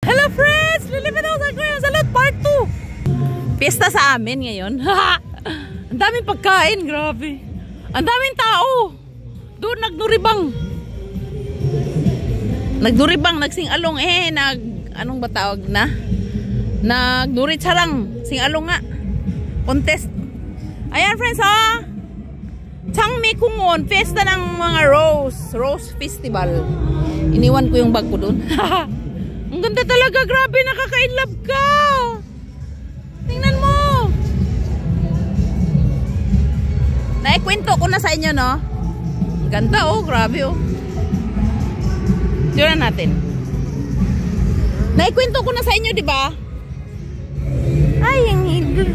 Hello friends! Lilipit ako sa Korean Salute Part 2. Pista sa amin ngayon. Ang daming pagkain, grabe. Ang daming tao. Doon nagduribang. Nagduribang, nagsing-along anong ba tawag na? Nagdurit sarang, sing-along nga. Contest. Ayan friends ha. Changmi Kungon, fiesta ng mga Rose Festival. Iniwan ko yung bag ko doon. Ang ganda talaga, grabe, nakaka-inlove ka. Tingnan mo. Naikwento ko na sa inyo, no? Ang ganda, oh, grabe, oh. Tignan natin. Naikwento ko na sa inyo, di ba? Ay, ang higil.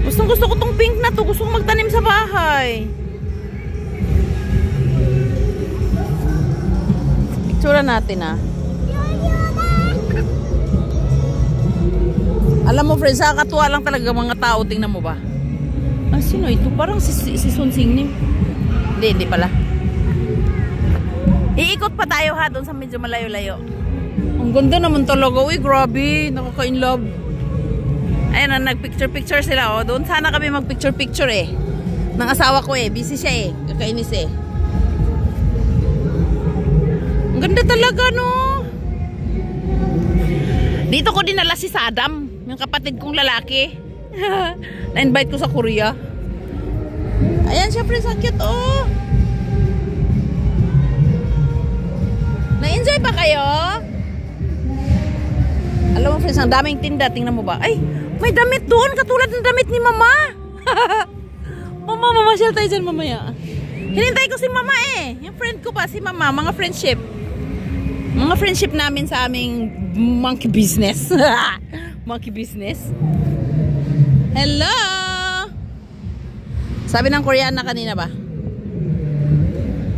Gusto ko tong pink na to. Gusto ko magtanim sa bahay. Picture natin, ah. Alam mo, friends, katuwa lang talaga mga tao. Tingnan mo ba? Ah, sino ito? Parang si Sun Singnim. Hindi pala. Iikot pa tayo ha, doon sa medyo malayo-layo. Ang ganda naman talaga. Uy, grabe. Nakaka-inlove. Ayan, nag-picture-picture sila. Oh. Doon sana kami mag-picture-picture eh. Ng asawa ko eh. Busy siya eh. Kakainis eh. Ang ganda talaga, no? Dito ko dinala si Saddam. Yung kapatid kong lalaki. Na-invite ko sa Korea. Ayan, syempre sa cute, oh. Na-enjoy ba kayo? Alam mo, friends, ang daming tinda. Tingnan mo ba? Ay, may damit doon. Katulad ng damit ni Mama. Mama, mamasyal tayo dyan mamaya. Hinintay ko si Mama eh. Yung friend ko ba, si Mama. Mga friendship. Mga friendship namin sa aming monkey business. Monkey business. Hello! Sabi ng Koreana kanina ba?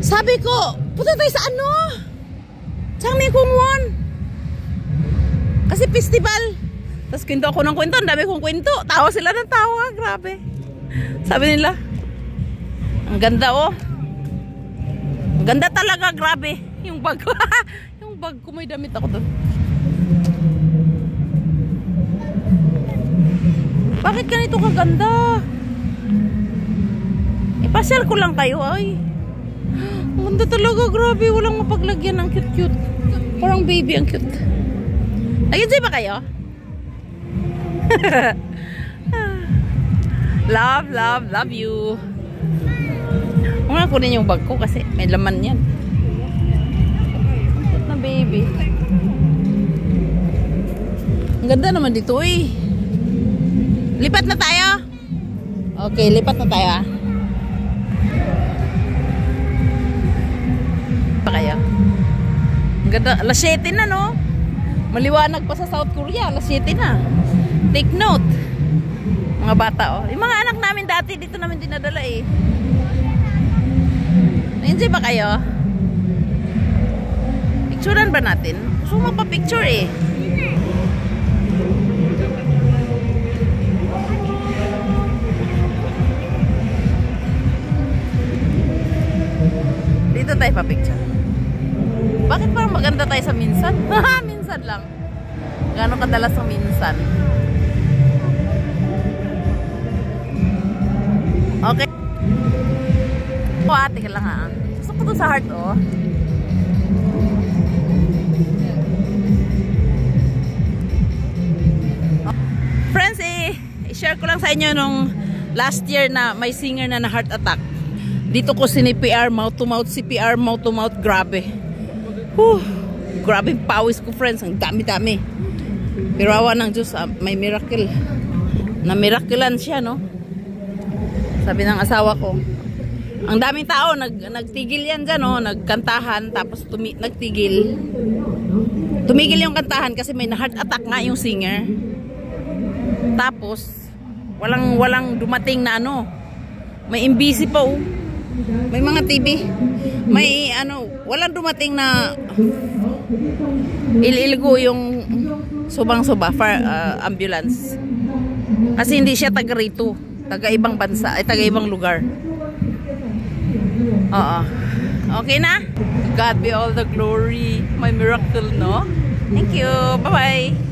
Sabi ko, punta tayo sa ano? Changmi Kungon. Kasi festival. Tapos kwento ako ng kwento. Ang dami kong kwento. Tawa sila ng tawa. Grabe. Sabi nila, ang ganda oh. Ang ganda talaga. Grabe. Yung bag ko. Yung bag ko may damit ako doon. Bakit ganito kaganda? Ipasyal ko lang kayo ay. Ang ganda talaga. Grabe. Walang mapaglagyan. Ang cute-cute. Parang baby. Ang cute. Nag-enjoy ba kayo? Love you. Huwag na kunin yung bag ko kasi may laman yan. Cute na baby. Ang ganda naman dito eh. Lipat na tayo? Okay, lipat na tayo ah. Pa kayo? Ang ganda. Alas 7 na no? Maliwanag pa sa South Korea. Alas 7 na. Take note. Mga bata oh. Yung mga anak namin dati dito namin dinadala eh. Na-enjoy ba kayo? Picturean ba natin? Gusto mo magpa-picture eh. Dito tayo pa-picture. Bakit parang maganda tayo sa minsan? Minsan lang. Gano'ng kadalas ang minsan? Okay. Oh, ate ka lang ha. Gusto ko to sa heart, oh. Friends, i-share ko lang sa inyo nung last year na may singer na heart attack. Dito ko sinipr, mouth to mouth, CPR, mouth to mouth, grabe. Grabe pawis ko, friends. Ang dami-dami. Pero awa ng Diyos, may miracle. Na miraculan siya, no? Sabi ng asawa ko. Ang daming tao, nagtigil yan dyan, no? Nagkantahan, tapos nagtigil. Tumigil yung kantahan kasi may na-heart attack nga yung singer. Tapos, walang dumating na ano. May imbisi pa, oh. May mga TV. May walang dumating na ililgo yung subang-suba for ambulance. Kasi hindi siya taga rito, taga ibang bansa, ay taga ibang lugar. Oo. Okay na? God be all the glory. My miracle, no? Thank you. Bye-bye.